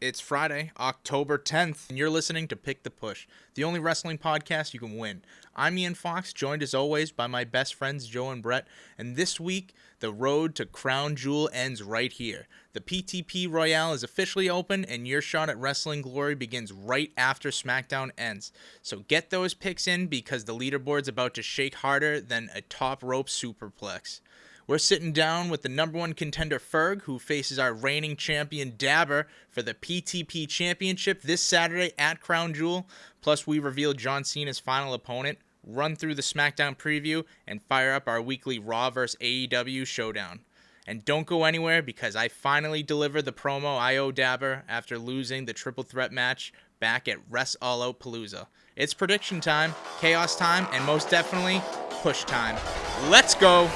It's Friday, October 10th, and you're listening to Pick the Push, the only wrestling podcast you can win. I'm Ian Fox, joined as always by my best friends Joe and Brett, and this week, the road to Crown Jewel ends right here. The PTP Royale is officially open, and your shot at Wrestling Glory begins right after SmackDown ends. So get those picks in because the leaderboard's about to shake harder than a top rope superplex. We're sitting down with the number one contender Ferg, who faces our reigning champion Dabber for the PTP Championship this Saturday at Crown Jewel. Plus, we reveal John Cena's final opponent, run through the SmackDown preview, and fire up our weekly Raw vs. AEW showdown. And don't go anywhere because I finally delivered the promo I owe Dabber after losing the triple threat match back at Wrest-Fall Out-Palooza. It's prediction time, chaos time, and most definitely, push time. Let's go!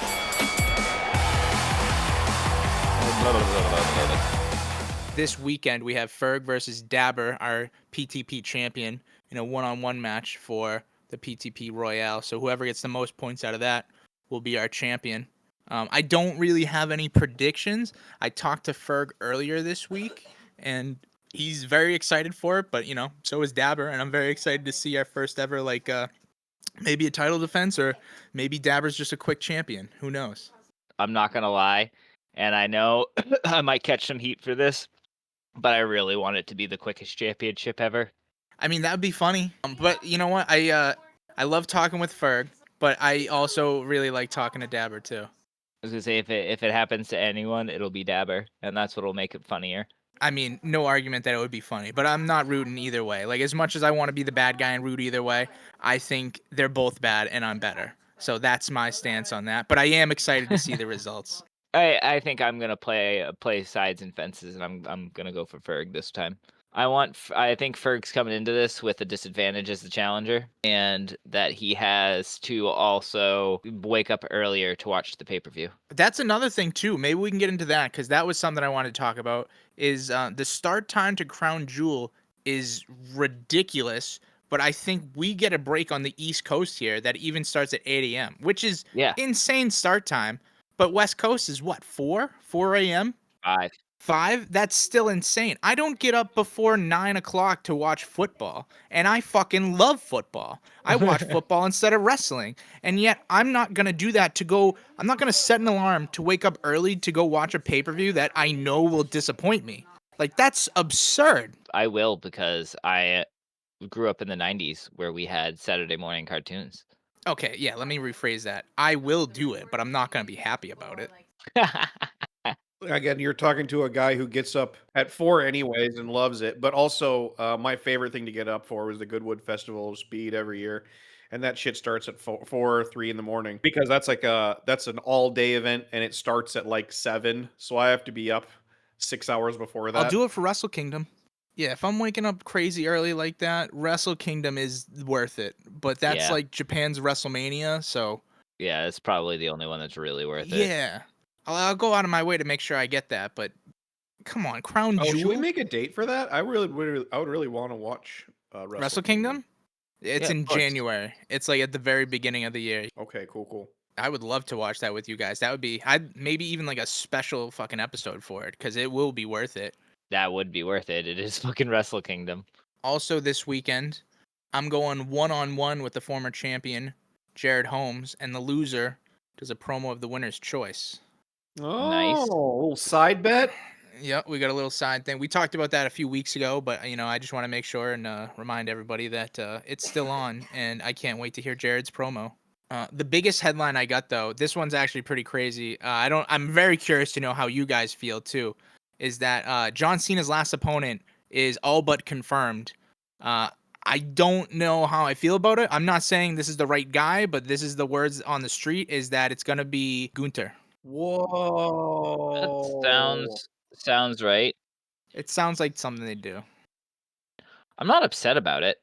This weekend, we have Ferg versus Dabber, our PTP champion, in a one-on-one match for the PTP Royale. So whoever gets the most points out of that will be our champion. I don't really have any predictions. I talked to Ferg earlier this week, and he's very excited for it, but, so is Dabber, and I'm very excited to see our first ever, maybe a title defense, or maybe Dabber's just a quick champion. Who knows? I'm not going to lie. And I know I might catch some heat for this, but I really want it to be the quickest championship ever. I mean, that would be funny. But you know what? I love talking with Ferg, but I also really like talking to Dabber too. I was going to say, if it happens to anyone, it'll be Dabber, and that's what'll make it funnier. I mean, no argument that it would be funny, but I'm not rooting either way. Like, as much as I want to be the bad guy and root either way, I think they're both bad and I'm better. So that's my stance on that. But I am excited to see the results. I think I'm gonna play sides and fences, and I'm gonna go for Ferg this time. I think Ferg's coming into this with a disadvantage as the challenger, and that he has to also wake up earlier to watch the pay-per-view. That's another thing too. Maybe we can get into that because that was something I wanted to talk about. Is the start time to Crown Jewel is ridiculous, but I think we get a break on the East Coast here that even starts at 8 a.m., which is insane start time. But West Coast is what, 4 a.m.? 5? That's still insane. I don't get up before 9 o'clock to watch football, and I fucking love football. I watch football instead of wrestling, and yet I'm not going to do that I'm not going to set an alarm to wake up early to go watch a pay-per-view that I know will disappoint me. Like, that's absurd. I will, because I grew up in the 90s where we had Saturday morning cartoons. Okay, yeah, let me rephrase that. I will do it, but I'm not going to be happy about it. Again, you're talking to a guy who gets up at 4 anyways and loves it. But also, my favorite thing to get up for was the Goodwood Festival of Speed every year. And that shit starts at 3 in the morning. Because that's that's an all-day event, and it starts at 7. So I have to be up 6 hours before that. I'll do it for Wrestle Kingdom. Yeah, if I'm waking up crazy early like that, Wrestle Kingdom is worth it. But that's like Japan's WrestleMania, so... Yeah, it's probably the only one that's really worth it. Yeah. I'll go out of my way to make sure I get that, but come on, Crown Jewel. Should we make a date for that? I would really want to watch Wrestle Kingdom? It's in January. It's like at the very beginning of the year. Okay, cool. I would love to watch that with you guys. That would be... maybe even like a special fucking episode for it, because it will be worth it. That would be worth it. It is fucking Wrestle Kingdom. Also this weekend, I'm going one-on-one with the former champion, Jared Holmes, and the loser does a promo of the winner's choice. Oh, nice. A little side bet? Yep, we got a little side thing. We talked about that a few weeks ago, but, I just want to make sure and remind everybody that it's still on, and I can't wait to hear Jared's promo. The biggest headline I got, though, this one's actually pretty crazy. I'm very curious to know how you guys feel, too, is that John Cena's last opponent is all but confirmed. I don't know how I feel about it. I'm not saying this is the right guy, but this is the words on the street, is that it's going to be Gunther. Whoa. That sounds right. It sounds like something they do. I'm not upset about it.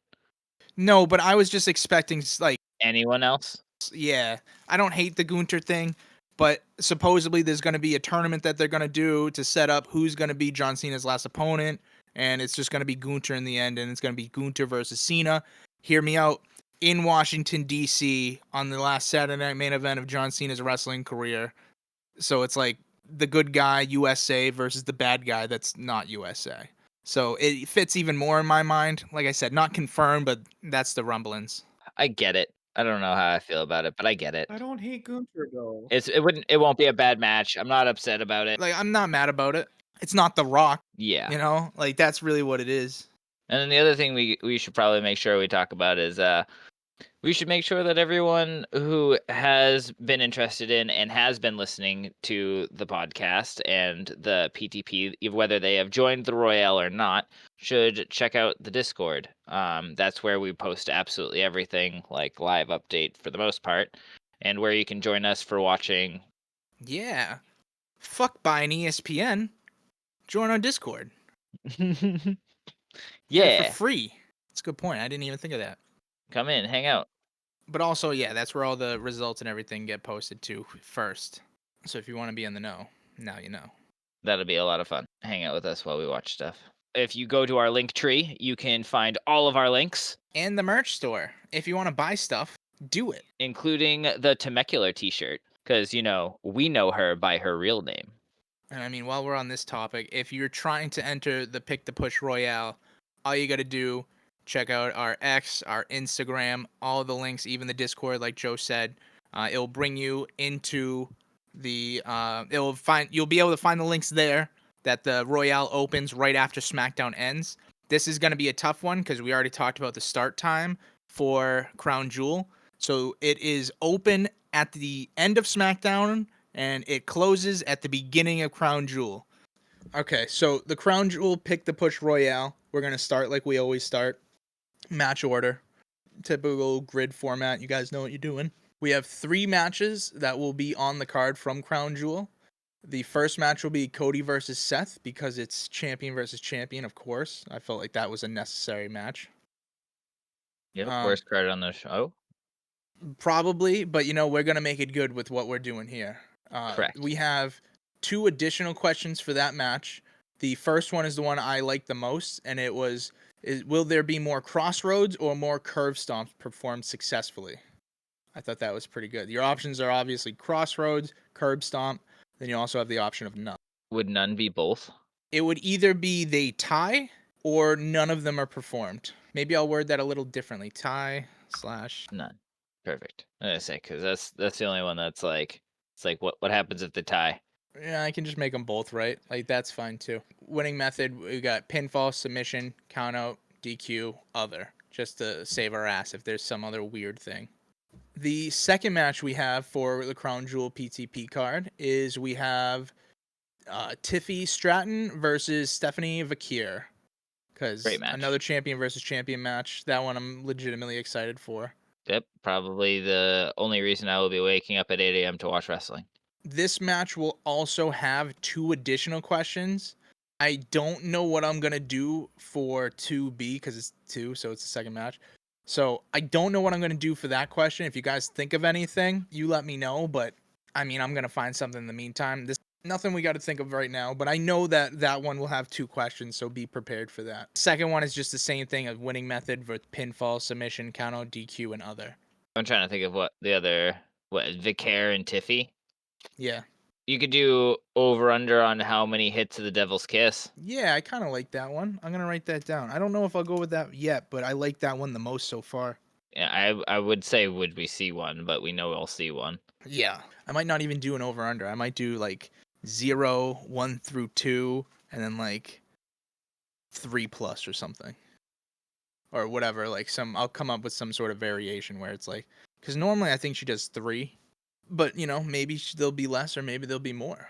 No, but I was just expecting, anyone else? Yeah. I don't hate the Gunther thing, but supposedly there's going to be a tournament that they're going to do to set up who's going to be John Cena's last opponent, and it's just going to be Gunther in the end, and it's going to be Gunther versus Cena. Hear me out. In Washington, D.C. on the last Saturday night main event of John Cena's wrestling career. So it's like the good guy, USA, versus the bad guy that's not USA. So it fits even more in my mind. Like I said, not confirmed, but that's the rumblings. I get it. I don't know how I feel about it, but I get it. I don't hate Gunther though. It won't be a bad match. I'm not upset about it. Like, I'm not mad about it. It's not The Rock, Yeah. you know? Like, that's really what it is. And then the other thing we should probably make sure we talk about is we should make sure that everyone who has been interested in and has been listening to the podcast and the PTP, whether they have joined the Royale or not, should check out the Discord. That's where we post absolutely everything, like live update for the most part, and where you can join us for watching. Yeah. Fuck buying ESPN. Join our Discord. Get it Yeah, for free. That's a good point. I didn't even think of that. come in, hang out. But also, yeah, that's where all the results and everything get posted to first. So if you want to be in the know, now you know. That'll be a lot of fun. Hang out with us while we watch stuff. If you go to our link tree, you can find all of our links, And the merch store. If you want to buy stuff, do it. including the Temecula t-shirt, because, we know her by her real name. And I mean, while we're on this topic, if you're trying to enter the Pick the Push Royale, all you got to do, check out our X, our Instagram, all the links, even the Discord, like Joe said. It'll bring you into the you'll be able to find the links there that the Royale opens right after SmackDown ends. This is going to be a tough one because we already talked about the start time for Crown Jewel. So it is open at the end of SmackDown and it closes at the beginning of Crown Jewel. Okay, so the Crown Jewel Pick the Push Royale. We're going to start like we always start. Match order. Typical grid format. You guys know what you're doing. We have 3 matches that will be on the card from Crown Jewel. The first match will be Cody versus Seth because it's champion versus champion, of course. I felt like that was a necessary match. Yep, worst card on the show. Probably, but we're going to make it good with what we're doing here. Correct. We have 2 additional questions for that match. The first one is the one I like the most, and it was, will there be more crossroads or more curve stomps performed successfully? I thought that was pretty good. Your options are obviously crossroads, curb stomp, then you also have the option of none. Would none be both? It would either be they tie or none of them are performed. Maybe I'll word that a little differently. Tie / None. Perfect. I was gonna say, because that's the only one that's like, it's like, what happens if they tie? Yeah, I can just make them both right. Like, that's fine too. Winning method, we got pinfall, submission, countout, DQ, other. Just to save our ass if there's some other weird thing. The second match we have for the Crown Jewel PTP card is we have Tiffy Stratton versus Stephanie Vakir. Because another champion versus champion match. That one I'm legitimately excited for. Yep, probably the only reason I will be waking up at 8 a.m. to watch wrestling. This match will also have 2 additional questions. I don't know what I'm going to do for 2B because it's 2, so it's the second match. So I don't know what I'm going to do for that question. If you guys think of anything, you let me know. But, I mean, I'm going to find something in the meantime. Nothing we got to think of right now. But I know that one will have 2 questions, so be prepared for that. Second one is just the same thing of winning method with pinfall, submission, countout, DQ, and other. I'm trying to think of what the other, Vicaire and Tiffy? Yeah. You could do over-under on how many hits of the Devil's Kiss. Yeah, I kind of like that one. I'm going to write that down. I don't know if I'll go with that yet, but I like that one the most so far. Yeah, I would say would we see one, but we know we'll see one. Yeah. I might not even do an over-under. I might do like 0, 1 through 2, and then like 3+ or something. Or whatever. Like I'll come up with some sort of variation where it's like, because normally I think she does 3. But, maybe there'll be less or maybe there'll be more.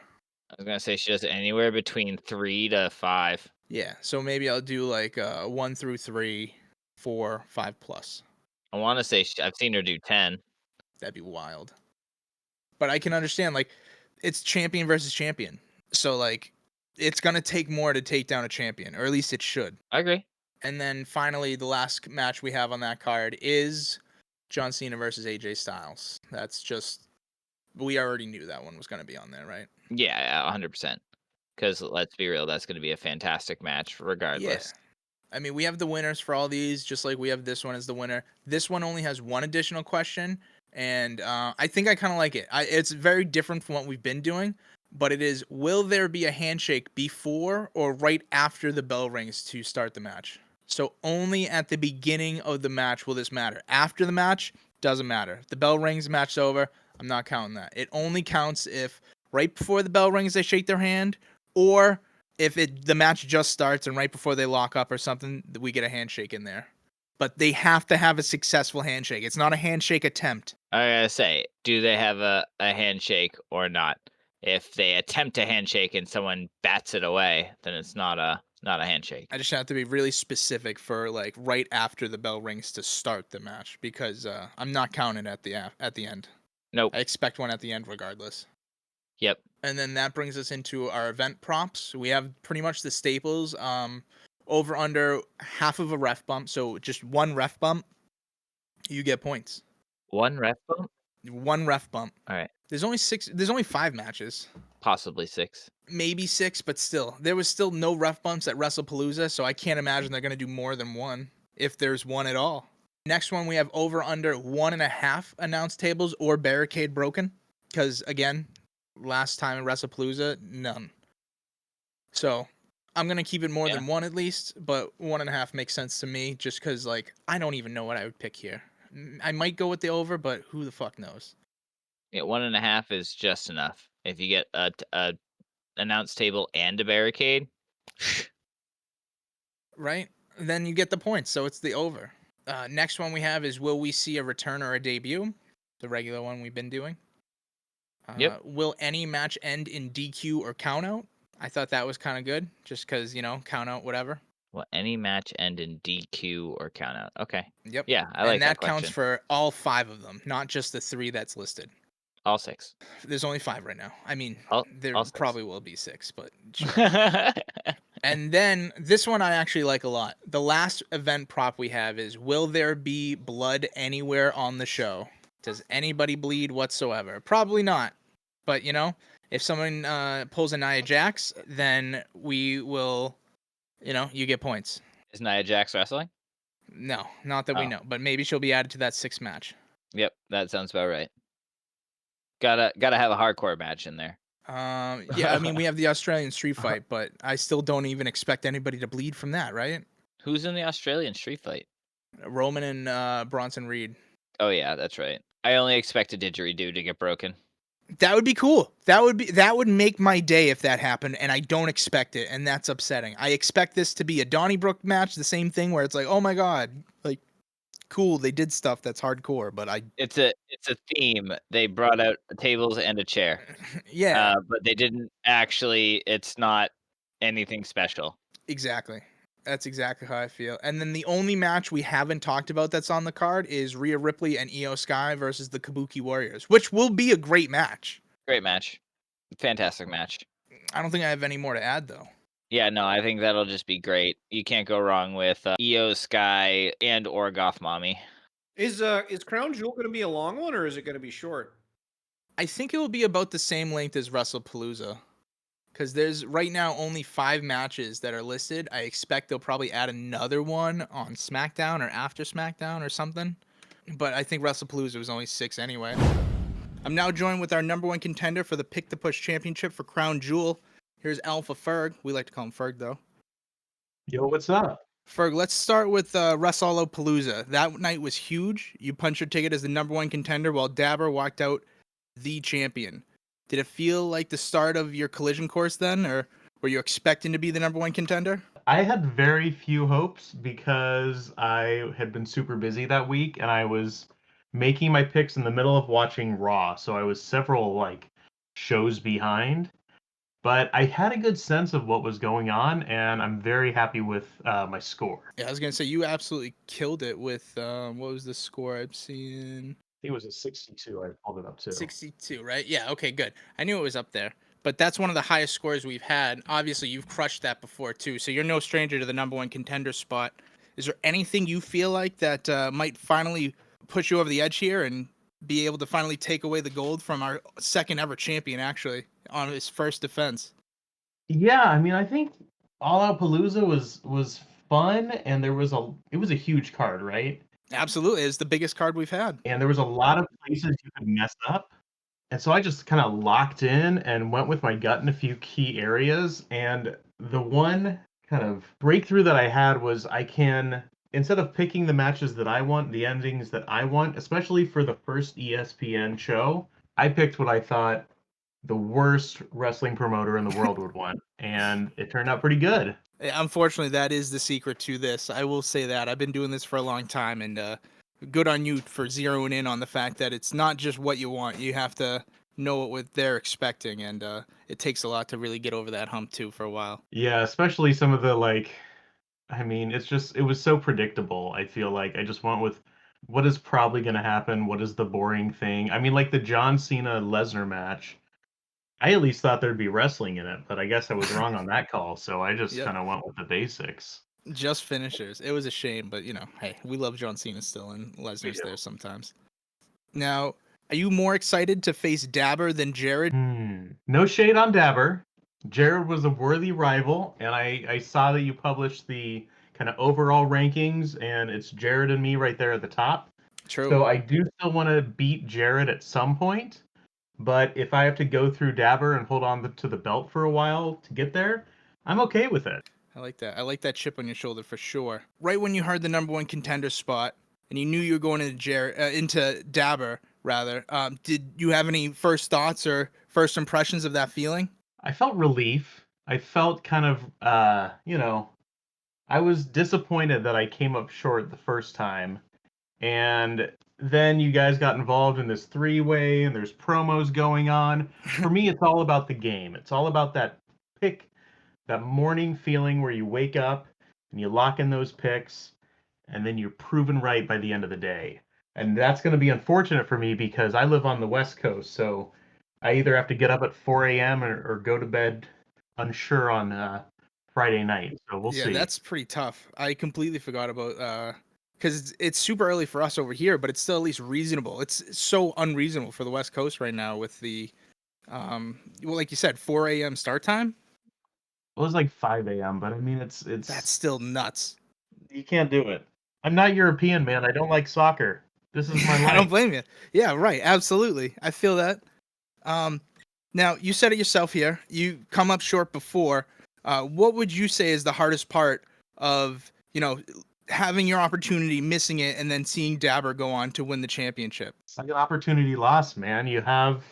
I was going to say she does it anywhere between 3 to 5. Yeah, so maybe I'll do like 1 through 3, 4, 5+. I want to say I've seen her do 10. That'd be wild. But I can understand, like, it's champion versus champion. So, like, it's going to take more to take down a champion, or at least it should. I agree. And then finally, the last match we have on that card is John Cena versus AJ Styles. That's just... We already knew that one was going to be on there, right? Yeah, 100%. Because let's be real, that's going to be a fantastic match regardless. Yeah. I mean, we have the winners for all these, just like we have this one as the winner. This one only has 1 additional question, and I think I kind of like it. It's very different from what we've been doing, but it is, will there be a handshake before or right after the bell rings to start the match? So only at the beginning of the match will this matter. After the match, doesn't matter. If the bell rings, match's over. I'm not counting that. It only counts if right before the bell rings they shake their hand, or if the match just starts and right before they lock up or something, we get a handshake in there. But they have to have a successful handshake. It's not a handshake attempt. I gotta say, do they have a handshake or not? If they attempt a handshake and someone bats it away, then it's not a handshake. I just have to be really specific for like right after the bell rings to start the match, because I'm not counting at the end. Nope. I expect one at the end regardless. Yep. And then that brings us into our event props. We have pretty much the staples. Over under half of a ref bump, so just one ref bump, you get points. One ref bump? One ref bump. All right. There's only 5 matches. Possibly 6. Maybe 6, but still. There was still no ref bumps at Wrest-Fall-Palooza, so I can't imagine they're going to do more than one, if there's one at all. Next one, we have over under 1.5 announce tables or barricade broken. Because, again, last time at Wrest-Fall-Palooza, none. So I'm going to keep it more than 1 at least, but 1.5 makes sense to me just because, like, I don't even know what I would pick here. I might go with the over, but who the fuck knows? Yeah, 1.5 is just enough. If you get a announce table and a barricade, right? Then you get the points, so it's the over. Next one we have is, will we see a return or a debut? The regular one we've been doing. Yep. Will any match end in DQ or countout? I thought that was kind of good, just because, countout, whatever. Will any match end in DQ or countout? Okay. Yep. Yeah, I like that question. And that counts for all 5 of them, not just the 3 that's listed. All 6. There's only 5 right now. I mean, there all 6. probably will be 6, but sure. And then this one I actually like a lot. The last event prop we have is, will there be blood anywhere on the show? Does anybody bleed whatsoever? Probably not. But, if someone pulls a Nia Jax, then we will, you get points. Is Nia Jax wrestling? No, not that we know. But maybe she'll be added to that 6th match. Yep, that sounds about right. Gotta have a hardcore match in there. Yeah, I mean, we have the Australian street fight, but I still don't even expect anybody to bleed from that, right? Who's in the Australian street fight? Roman and Bronson Reed. Oh yeah, that's right. I only expect a didgeridoo to get broken. That would be cool. That would make my day if that happened, and I don't expect it, and that's upsetting. I expect this to be a Donnybrook match, the same thing where it's like, oh my god, like, cool, they did stuff that's hardcore, but it's a theme. They brought out tables and a chair. Yeah. But they didn't actually. It's not anything special. Exactly. That's exactly how I feel. And then the only match we haven't talked about that's on the card is Rhea Ripley and Io Sky versus the Kabuki Warriors, which will be a great match. Great match. Fantastic match. I don't think I have any more to add, though. Yeah, no, I think that'll just be great. You can't go wrong with Io Sky and or Goth Mommy. Is Crown Jewel going to be a long one, or is it going to be short? I think it will be about the same length as Wrest-Fall-Palooza. Because there's right now only 5 matches that are listed. I expect they'll probably add another one on SmackDown or after SmackDown or something. But I think Wrest-Fall-Palooza was only 6 anyway. I'm now joined with our number 1 contender for the Pick the Push Championship for Crown Jewel. Here's Alpha Ferg. We like to call him Ferg, though. Yo, what's up? Ferg, let's start with Wrest-Fall Out-Palooza. That night was huge. You punched your ticket as the number 1 contender while Dabber walked out the champion. Did it feel like the start of your collision course then, or were you expecting to be the number 1 contender? I had very few hopes because I had been super busy that week and I was making my picks in the middle of watching Raw, so I was several shows behind. But I had a good sense of what was going on, and I'm very happy with my score. Yeah, I was gonna say you absolutely killed it with what was the score I've seen? I think it was a 62. I pulled it up too. 62, right? Yeah, okay, good. I knew it was up there. But that's one of the highest scores we've had. Obviously, you've crushed that before, too. So you're no stranger to the number 1 contender spot. Is there anything you feel like that might finally push you over the edge here and be able to finally take away the gold from our 2nd ever champion, actually, on his first defense? Yeah, I mean, I think All Out Palooza was fun, and it was a huge card, right? Absolutely. It's the biggest card we've had. And there was a lot of places you could mess up. And so I just kind of locked in and went with my gut in a few key areas. And the one kind of breakthrough that I had was I can, instead of picking the matches that I want, the endings that I want, especially for the first ESPN show, I picked what I thought the worst wrestling promoter in the world would want. And it turned out pretty good. Unfortunately, that is the secret to this. I will say that. I've been doing this for a long time, and good on you for zeroing in on the fact that it's not just what you want. You have to know what they're expecting, and it takes a lot to really get over that hump, too, for a while. Yeah, especially some of the I mean, it was so predictable. I feel like I just went with what is probably going to happen. What is the boring thing? I mean, like the John Cena Lesnar match. I at least thought there'd be wrestling in it, but I guess I was wrong on that call. So I just Yep. kind of went with the basics. Just finishers. It was a shame, but, hey, we love John Cena still, and We Lesnar's do. there sometimes. Now, are you more excited to face Dabber than Jared? No shade on Dabber. Jared was a worthy rival, and I saw that you published the kind of overall rankings, and it's Jared and me right there at the top. True. So I do still want to beat Jared at some point, but if I have to go through Dabber and hold on to the belt for a while to get there, I'm okay with it. I like that. I like that chip on your shoulder for sure. Right when you heard the number one contender spot, and you knew you were going into Dabber, rather, did you have any first thoughts or first impressions of that feeling? I felt relief. I felt kind of, I was disappointed that I came up short the first time. And then you guys got involved in this three-way, and there's promos going on. For me, it's all about the game. It's all about that pick, that morning feeling where you wake up and you lock in those picks, and then you're proven right by the end of the day. And that's going to be unfortunate for me because I live on the West Coast, so I either have to get up at 4 a.m. or go to bed unsure on Friday night. So we'll Yeah, see. that's pretty tough. I completely forgot about because it's super early for us over here, but it's still at least reasonable. It's so unreasonable for the West Coast right now with the well, like you said, 4 a.m. start time. It was like 5 a.m., but I mean, That's still nuts. you can't do it. I'm not European, man. I don't like soccer. This is my I life. don't blame you. Yeah, right. Absolutely. I feel that. Now you said it yourself here. You come up short before. What would you say is the hardest part of, having your opportunity, missing it, and then seeing Dabber go on to win the championship? It's like an opportunity lost, man. You have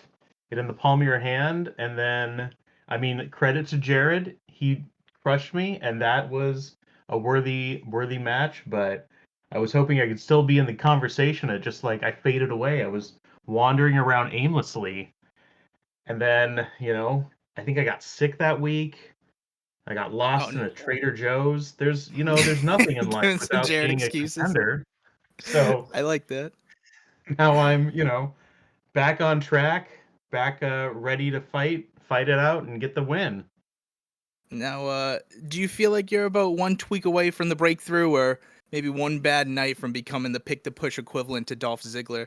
it in the palm of your hand, and then, I mean, credit to Jared. He crushed me, and that was a worthy match, but I was hoping I could still be in the conversation. It just like I faded away. I was wandering around aimlessly. And then, I think I got sick that week. I got lost in a Trader Joe's. There's nothing in life Doing some without Jared being a excuses. contender. So I like that. now I'm, back on track, back ready to fight it out and get the win. Now, do you feel like you're about one tweak away from the breakthrough, or maybe one bad night from becoming the pick the push equivalent to Dolph Ziggler?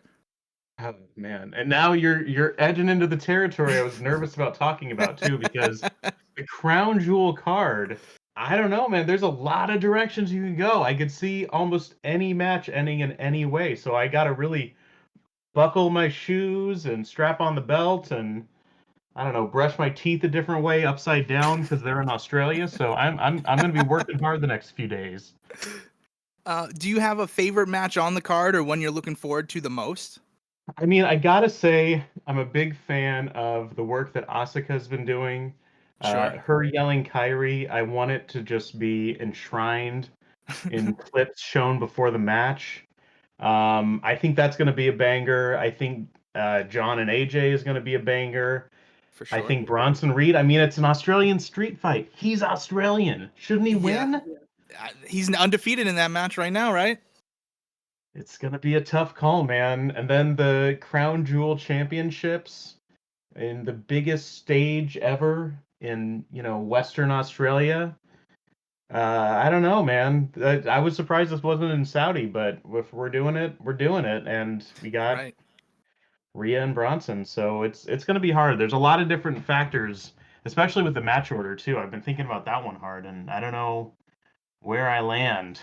Oh man. And now you're edging into the territory I was nervous about talking about too, because the crown jewel card, I don't know, man. There's a lot of directions you can go. I could see almost any match ending in any way. So I gotta really buckle my shoes and strap on the belt and I don't know, brush my teeth a different way upside down because they're in Australia. So I'm gonna be working hard the next few days. Do you have a favorite match on the card or one you're looking forward to the most? I mean, I gotta say, I'm a big fan of the work that Asuka's been doing. Sure. Her yelling Kyrie, I want it to just be enshrined in clips shown before the match. I think that's going to be a banger. I think John and AJ is going to be a banger. For sure. I think Bronson Reed, I mean, it's an Australian street fight. He's Australian. Shouldn't he win? He's undefeated in that match right now, right? It's going to be a tough call, man. And then the Crown Jewel Championships in the biggest stage ever in, Western Australia. I don't know, man. I was surprised this wasn't in Saudi, but if we're doing it, we're doing it. And we got Rhea and Bronson, so it's going to be hard. There's a lot of different factors, especially with the match order, too. I've been thinking about that one hard, and I don't know where I land.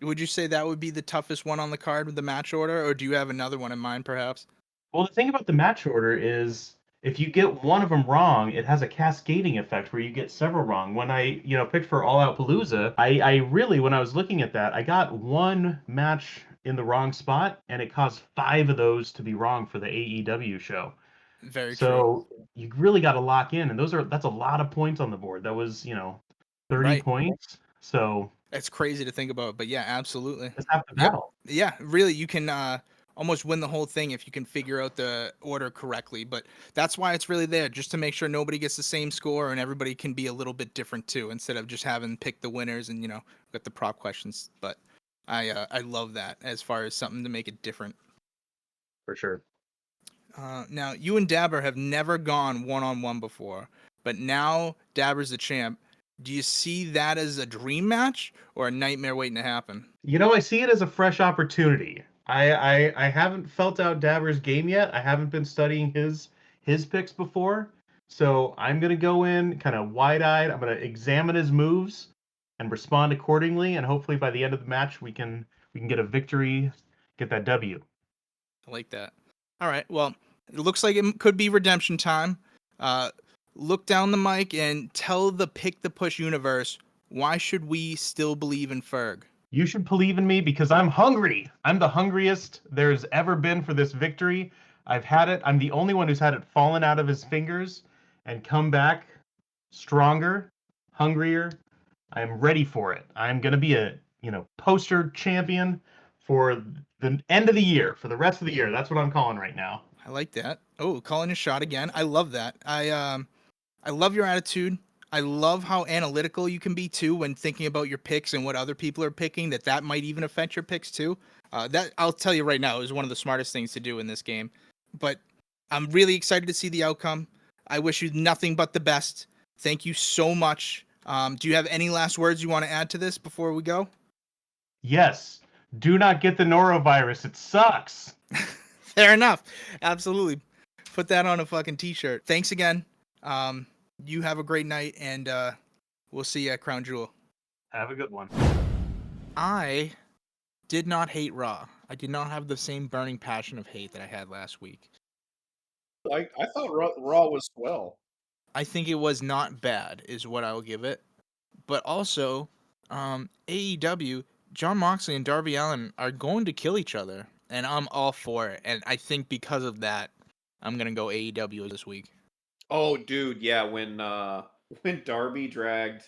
Would you say that would be the toughest one on the card with the match order, or do you have another one in mind, perhaps? Well, the thing about the match order is if you get one of them wrong, it has a cascading effect where you get several wrong. When I, picked for All Out Palooza, I really, when I was looking at that, I got one match in the wrong spot, and it caused 5 of those to be wrong for the AEW show. Very true. So you really got to lock in, and that's a lot of points on the board. That was, 30 Right. points. So It's crazy to think about, but yeah, absolutely. it's half the battle. Yeah, really, you can almost win the whole thing if you can figure out the order correctly. But that's why it's really there, just to make sure nobody gets the same score and everybody can be a little bit different too, instead of just having picked the winners and got the prop questions. But I love that as far as something to make it different. For sure. Now you and Dabber have never gone 1-on-1 before, but now Dabber's the champ. Do you see that as a dream match or a nightmare waiting to happen? I see it as a fresh opportunity. I haven't felt out Dabber's game yet. I haven't been studying his picks before. So I'm gonna go in kind of wide-eyed. I'm gonna examine his moves and respond accordingly, and hopefully by the end of the match we can get a victory, get that W. I like that. All right. Well, it looks like it could be redemption time. Look down the mic and tell the Pick the Push universe, why should we still believe in Ferg? You should believe in me because I'm hungry. I'm the hungriest there's ever been for this victory. I've had it. I'm the only one who's had it fallen out of his fingers and come back stronger, hungrier. I'm ready for it. I'm going to be a, poster champion for the end of the year, for the rest of the year. That's what I'm calling right now. I like that. Oh, calling a shot again. I love that. I love your attitude. I love how analytical you can be too when thinking about your picks and what other people are picking. That might even affect your picks too. That I'll tell you right now is one of the smartest things to do in this game. But I'm really excited to see the outcome. I wish you nothing but the best. Thank you so much. Do you have any last words you want to add to this before we go? Yes. Do not get the norovirus. It sucks. Fair enough. Absolutely. Put that on a fucking t-shirt. Thanks again. You have a great night, and we'll see you at Crown Jewel. Have a good one. I did not hate Raw. I did not have the same burning passion of hate that I had last week. I thought Raw was swell. I think it was not bad, is what I'll give it. But also, AEW, Jon Moxley and Darby Allin are going to kill each other, and I'm all for it. And I think because of that, I'm gonna go AEW this week. Oh, dude, yeah. When Darby dragged,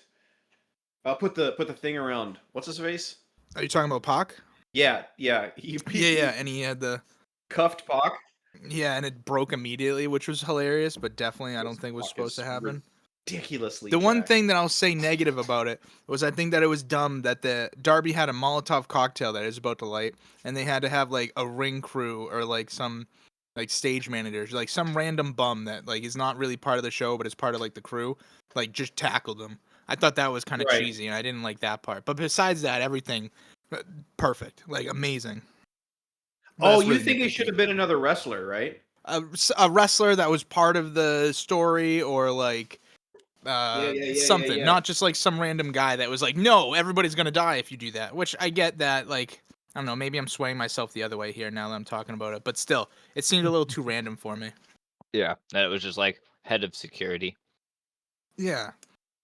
I'll put the thing around. What's his face? Are you talking about Pac? Yeah. Yeah, and he had the Cuffed Pac. Yeah, and it broke immediately, which was hilarious, but definitely I don't think was Pac supposed is to happen. Ridiculously. The one jacked. thing that I'll say negative about it was I think that it was dumb that the Darby had a Molotov cocktail that is about to light, and they had to have like a ring crew or like some like stage managers, like some random bum that like is not really part of the show but is part of like the crew, like just tackled him. I thought that was kind of Right. cheesy, and I didn't like that part. But besides that, everything perfect, like amazing. But Oh, that's you really think it nitpicky. should have been another wrestler, right? A wrestler that was part of the story, or like something, yeah. not just like some random guy that was like, no, everybody's gonna die if you do that. Which I get that, like, I don't know, maybe I'm swaying myself the other way here now that I'm talking about it, but still, it seemed a little too random for me. Yeah, that was just like head of security. Yeah,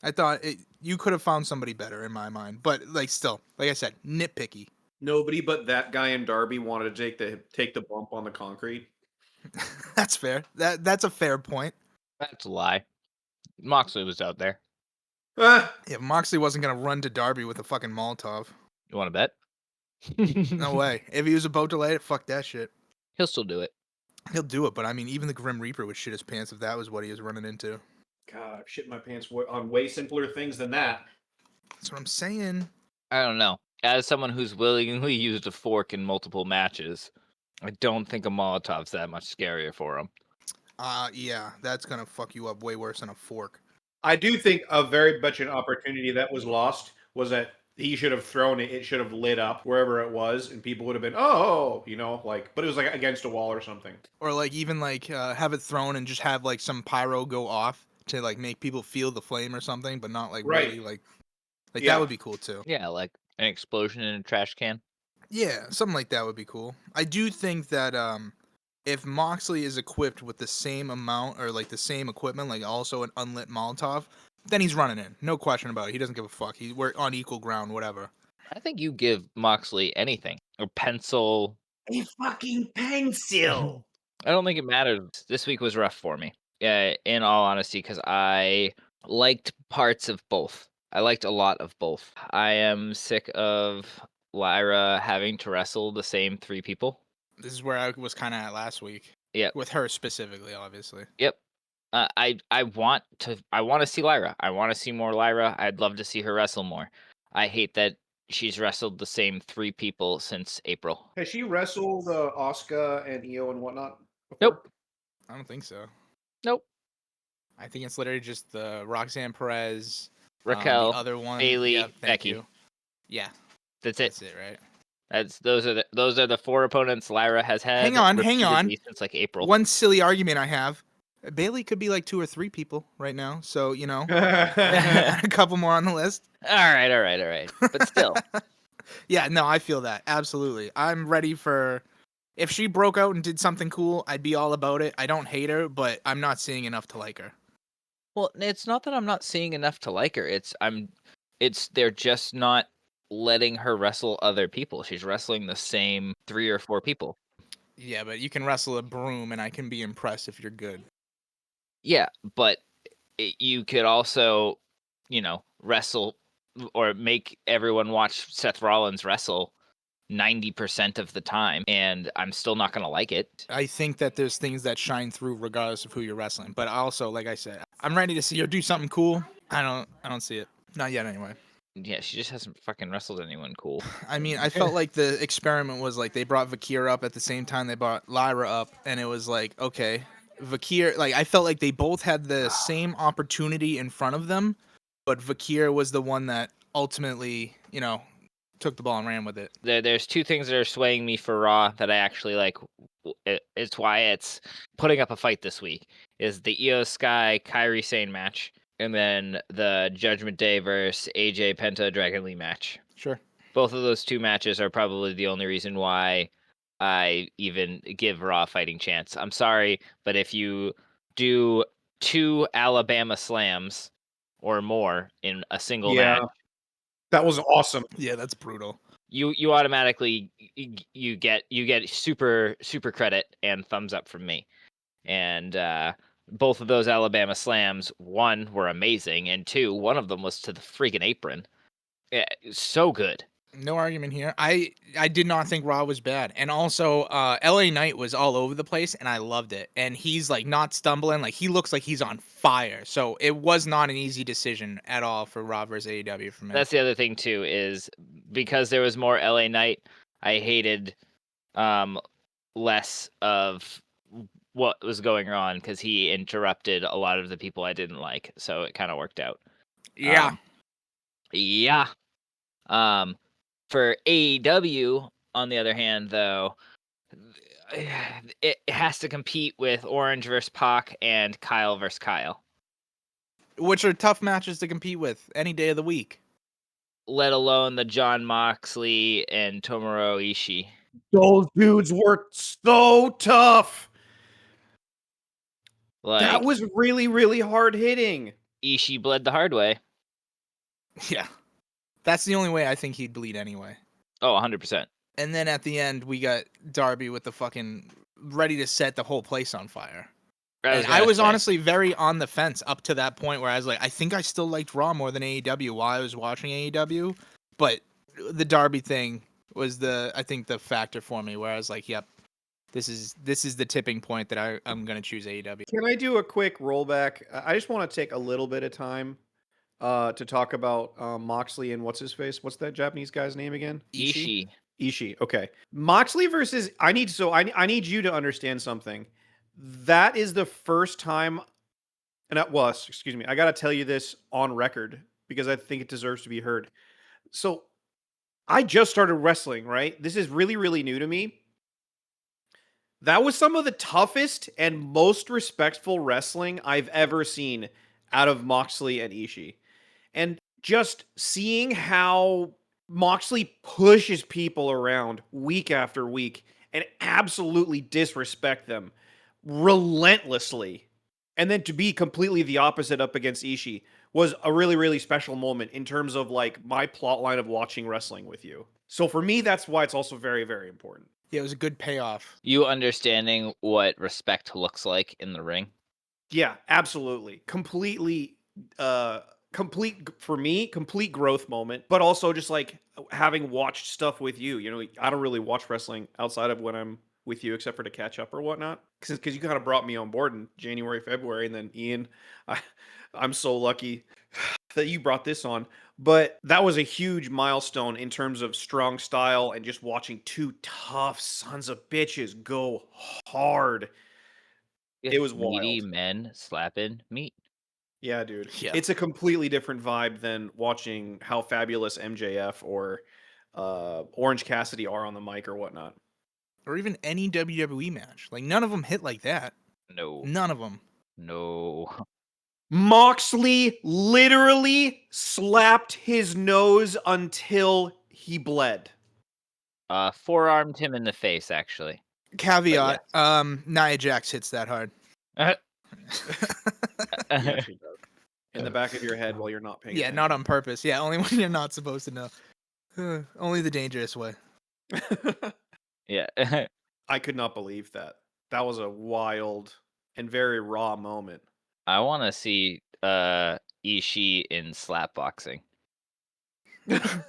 I thought you could have found somebody better in my mind, but like, still, like I said, nitpicky. Nobody but that guy and Darby wanted to take the bump on the concrete. That's fair. That's a fair point. That's a lie. Moxley was out there. Ah, Yeah, Moxley wasn't gonna run to Darby with a fucking Molotov. You want to bet? No way. If he was about to light it, fuck that shit. He'll still do it. He'll do it, but I mean, even the Grim Reaper would shit his pants if that was what he was running into. God, I've shit my pants on way simpler things than that. That's what I'm saying. I don't know. As someone who's willingly used a fork in multiple matches, I don't think a Molotov's that much scarier for him. Yeah, that's gonna fuck you up way worse than a fork. I do think a very much an opportunity that was lost was that he should have thrown it. It should have lit up wherever it was, and people would have been, but it was like against a wall or something. Or like even like have it thrown and just have like some pyro go off to like make people feel the flame or something, but not like Right. really like Yeah. that would be cool too. Yeah, like an explosion in a trash can. Yeah, something like that would be cool. I do think that if Moxley is equipped with the same amount or like the same equipment, like also an unlit Molotov, then he's running in. No question about it. He doesn't give a fuck. We're on equal ground, whatever. I think you give Moxley anything. A pencil. A fucking pencil. I don't think it matters. This week was rough for me. Yeah, in all honesty, because I liked parts of both. I liked a lot of both. I am sick of Lyra having to wrestle the same 3 people. This is where I was kind of at last week. Yep. With her specifically, obviously. Yep. I want to see Lyra. I want to see more Lyra. I'd love to see her wrestle more. I hate that she's wrestled the same 3 people since April. Has she wrestled Asuka and Io and whatnot before? Nope. I don't think so. Nope. I think it's literally just the Roxanne Perez, Raquel, the other one, Bayley, thank Becky. you. Yeah, That's it. that's it, right? Those are the 4 opponents Lyra has had. Hang on. repeatedly since like April. One silly argument I have: Bayley could be like 2 or 3 people right now. So a couple more on the list. All right. But still, Yeah, no, I feel that absolutely. I'm ready for. If she broke out and did something cool, I'd be all about it. I don't hate her, but I'm not seeing enough to like her. well, it's not that I'm not seeing enough to like her. It's they're just not letting her wrestle other people. She's wrestling the same 3 or 4 people. Yeah, but you can wrestle a broom, and I can be impressed if you're good. Yeah, but you could also, wrestle or make everyone watch Seth Rollins wrestle 90% of the time, and I'm still not going to like it. I think that there's things that shine through regardless of who you're wrestling. But also, like I said, I'm ready to see her do something cool. I don't see it. Not yet, anyway. Yeah, she just hasn't fucking wrestled anyone cool. I mean, I felt like the experiment was like they brought Vakir up at the same time they brought Lyra up, and it was like, okay, Vakir, like I felt like they both had the same opportunity in front of them, but Vakir was the one that ultimately, took the ball and ran with it. There's 2 things that are swaying me for Raw that I actually like. It's why it's putting up a fight this week. Is the Io Sky Kairi Sane match, and then the Judgment Day versus AJ Penta Dragon Lee match. Sure. Both of those 2 matches are probably the only reason why I even give Raw a fighting chance. I'm sorry, but if you do 2 Alabama slams or more in a single match, that was awesome. Yeah, that's brutal. you automatically you get super credit and thumbs up from me. And both of those Alabama slams, 1 were amazing, and 2, one of them was to the freaking apron. Yeah, so good. No argument here. I did not think Raw was bad. And also, LA Knight was all over the place, and I loved it. And he's, like, not stumbling. Like, he looks like he's on fire. So it was not an easy decision at all for Raw versus AEW for me. That's the other thing, too, is because there was more LA Knight, I hated less of what was going on because he interrupted a lot of the people I didn't like. So it kind of worked out. Yeah. Yeah. For AEW, on the other hand, though, it has to compete with Orange versus Pac and Kyle versus Kyle. Which are tough matches to compete with any day of the week. Let alone the Jon Moxley and Tomohiro Ishii. Those dudes were so tough. Like, that was really, really hard hitting. Ishii bled the hard way. Yeah. That's the only way I think he'd bleed anyway. Oh, 100%. And then at the end, we got Darby with the fucking ready to set the whole place on fire. I was honestly very on the fence up to that point where I was like, I think I still liked Raw more than AEW while I was watching AEW. But the Darby thing was I think the factor for me where I was like, yep, this is the tipping point that I'm going to choose AEW. Can I do a quick rollback? I just want to take a little bit of time to talk about Moxley and what's his face? What's that Japanese guy's name again? Ishii. Okay. Moxley versus I need you to understand something. That is the first time, and that was, excuse me, I got to tell you this on record because I think it deserves to be heard. So I just started wrestling, right? This is really, really new to me. That was some of the toughest and most respectful wrestling I've ever seen out of Moxley and Ishii. And just seeing how Moxley pushes people around week after week and absolutely disrespect them relentlessly. And then to be completely the opposite up against Ishii was a really, really special moment in terms of like my plot line of watching wrestling with you. So for me, that's why it's also very, very important. Yeah, it was a good payoff. You understanding what respect looks like in the ring. Yeah, absolutely. Complete for me, complete growth moment, but also just like having watched stuff with you. You know, I don't really watch wrestling outside of when I'm with you, except for to catch up or whatnot. Because you kind of brought me on board in January, February, and then Ian, I, I'm so lucky that you brought this on. But that was a huge milestone in terms of strong style and just watching two tough sons of bitches go hard. It was Meaty wild. men slapping meat. Yeah, dude. Yeah. It's a completely different vibe than watching how fabulous MJF or Orange Cassidy are on the mic or whatnot. Or even any WWE match. Like, none of them hit like that. No. None of them. No. Moxley literally slapped his nose until he bled. Forearmed him in the face, actually. Caveat, Nia Jax hits that hard. He actually does. In the back of your head while you're not paying Yeah, not on purpose. Yeah, only when you're not supposed to know. Only the dangerous way. Yeah. I could not believe that. That was a wild and very raw moment. I want to see Ishii in slap boxing. That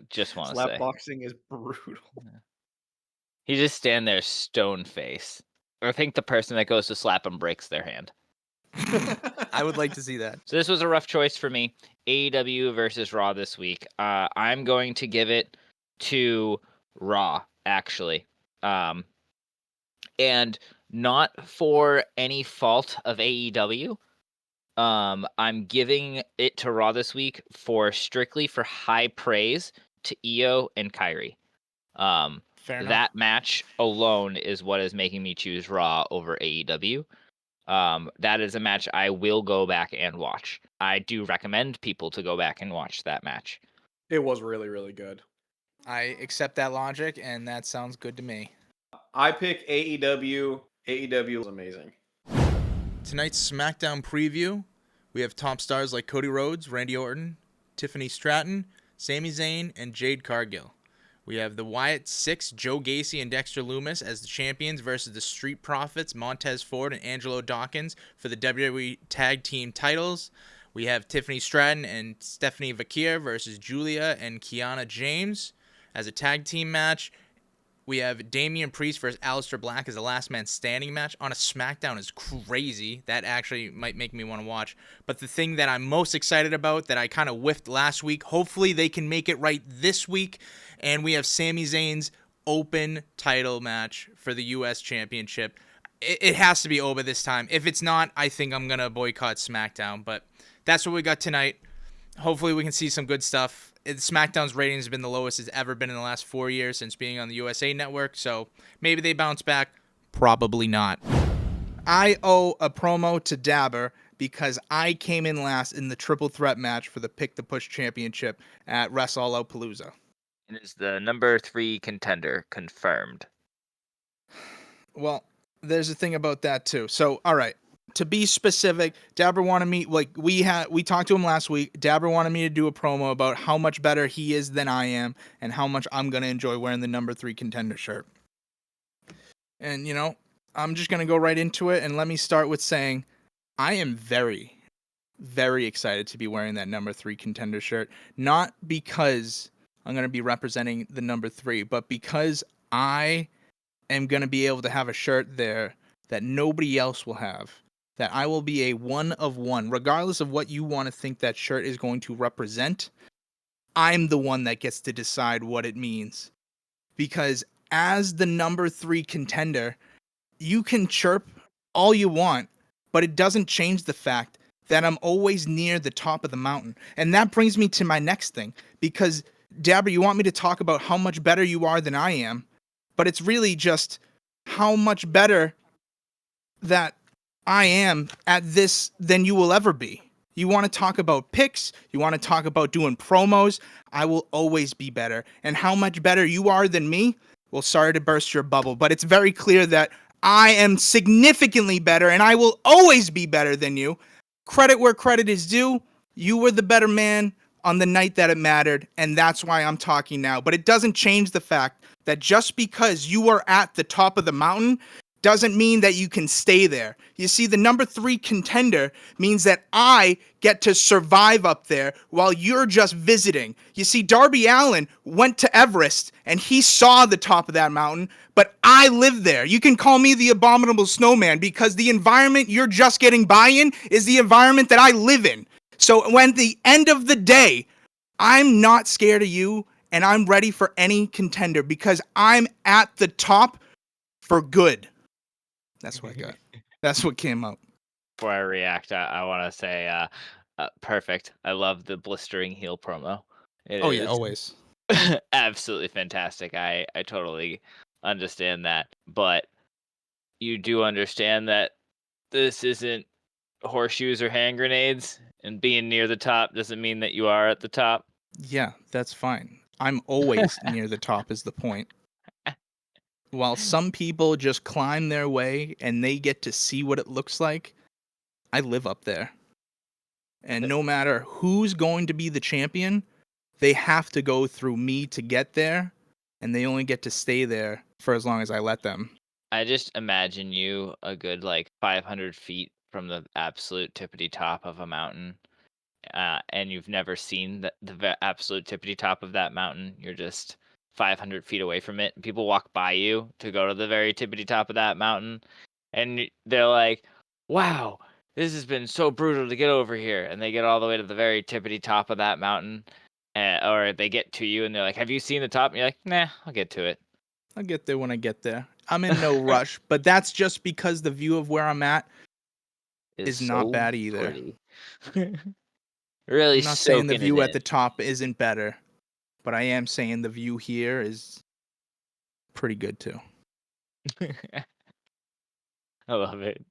Just want to slap say. boxing is brutal. He just stand there stone face. I think the person that goes to slap him breaks their hand. I would like to see that. So this was a rough choice for me. AEW versus Raw this week. I'm going to give it to Raw, actually. And not for any fault of AEW. I'm giving it to Raw this week strictly for high praise to Io and Kyrie. Fair enough. That match alone is what is making me choose Raw over AEW. That is a match I will go back and watch. I do recommend people to go back and watch that match. It was really, really good. I accept that logic, and that sounds good to me. I pick AEW. AEW was amazing. Tonight's SmackDown preview, we have top stars like Cody Rhodes, Randy Orton, Tiffany Stratton, Sami Zayn, and Jade Cargill. We have the Wyatt Six, Joe Gacy and Dexter Lumis as the champions versus the Street Profits, Montez Ford and Angelo Dawkins for the WWE Tag Team titles. We have Tiffany Stratton and Stephanie Vaquer versus Julia and Kiana James as a tag team match. We have Damian Priest versus Aleister Black as a last man standing match on a SmackDown is crazy. That actually might make me want to watch. But the thing that I'm most excited about that I kind of whiffed last week, hopefully they can make it right this week. And we have Sami Zayn's open title match for the U.S. Championship. It has to be over this time. If it's not, I think I'm going to boycott SmackDown. But that's what we got tonight. Hopefully we can see some good stuff. SmackDown's ratings have been the lowest it's ever been in the last 4 years since being on the USA Network, so maybe they bounce back. Probably not. I owe a promo to Dabber because I came in last in the triple threat match for the Pick the Push Championship at Wrest-Fall Out-Palooza. It is the number 3 contender confirmed. Well, there's a thing about that too. So, all right. To be specific, Dabber wanted me, like we talked to him last week. Dabber wanted me to do a promo about how much better he is than I am and how much I'm going to enjoy wearing the number 3 contender shirt. And, you know, I'm just going to go right into it. And let me start with saying I am very, very excited to be wearing that number 3 contender shirt. Not because I'm going to be representing the number 3, but because I am going to be able to have a shirt there that nobody else will have. That I will be a one of one, regardless of what you want to think that shirt is going to represent. I'm the one that gets to decide what it means. Because as the number 3 contender, you can chirp all you want, but it doesn't change the fact that I'm always near the top of the mountain. And that brings me to my next thing. Because, Dabber, you want me to talk about how much better you are than I am, but it's really just how much better that I am at this than you will ever be. You want to talk about picks, you want to talk about doing promos, I will always be better. And how much better you are than me? Well, sorry to burst your bubble, but it's very clear that I am significantly better and I will always be better than you. Credit where credit is due. You were the better man on the night that it mattered, and that's why I'm talking now. But it doesn't change the fact that just because you are at the top of the mountain doesn't mean that you can stay there. You see, the number 3 contender means that I get to survive up there while you're just visiting. You see, Darby Allin went to Everest and he saw the top of that mountain, but I live there. You can call me the abominable snowman because the environment you're just getting by in is the environment that I live in. So when the end of the day, I'm not scared of you and I'm ready for any contender because I'm at the top for good. That's what I got. That's what came out. Before I react, I want to say, perfect. I love the blistering heel promo. It Oh, yeah, is always. absolutely fantastic. I totally understand that. But you do understand that this isn't horseshoes or hand grenades, and being near the top doesn't mean that you are at the top. Yeah, that's fine. I'm always near the top is the point. While some people just climb their way and they get to see what it looks like, I live up there. And no matter who's going to be the champion, they have to go through me to get there, and they only get to stay there for as long as I let them. I just imagine you a good 500 feet from the absolute tippity top of a mountain, and you've never seen the absolute tippity top of that mountain. You're just 500 feet away from it. People walk by you to go to the very tippity top of that mountain, and they're like, wow, this has been so brutal to get over here. And they get all the way to the very tippity top of that mountain, or they get to you and they're like, have you seen the top? And you're like, nah, I'll get to it. I'll get there when I get there. I'm in no rush, but that's just because the view of where I'm at is not so bad either. Really I'm not saying the soaking view it at the top isn't better, but I am saying the view here is pretty good too. in. I love it.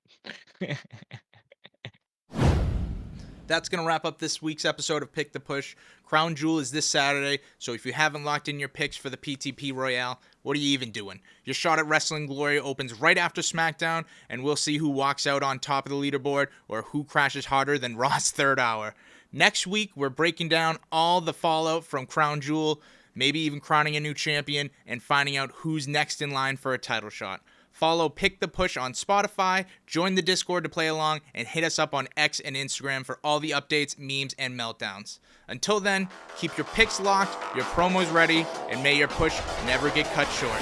That's going to wrap up this week's episode of Pick the Push. Crown Jewel is this Saturday, so if you haven't locked in your picks for the PTP Royale, what are you even doing? Your shot at Wrestling Glory opens right after SmackDown, and we'll see who walks out on top of the leaderboard or who crashes harder than Raw's third hour. Next week, we're breaking down all the fallout from Crown Jewel, maybe even crowning a new champion, and finding out who's next in line for a title shot. Follow Pick the Push on Spotify, join the Discord to play along, and hit us up on X and Instagram for all the updates, memes, and meltdowns. Until then, keep your picks locked, your promos ready, and may your push never get cut short.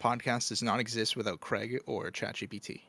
podcast does not exist without Craig or ChatGPT.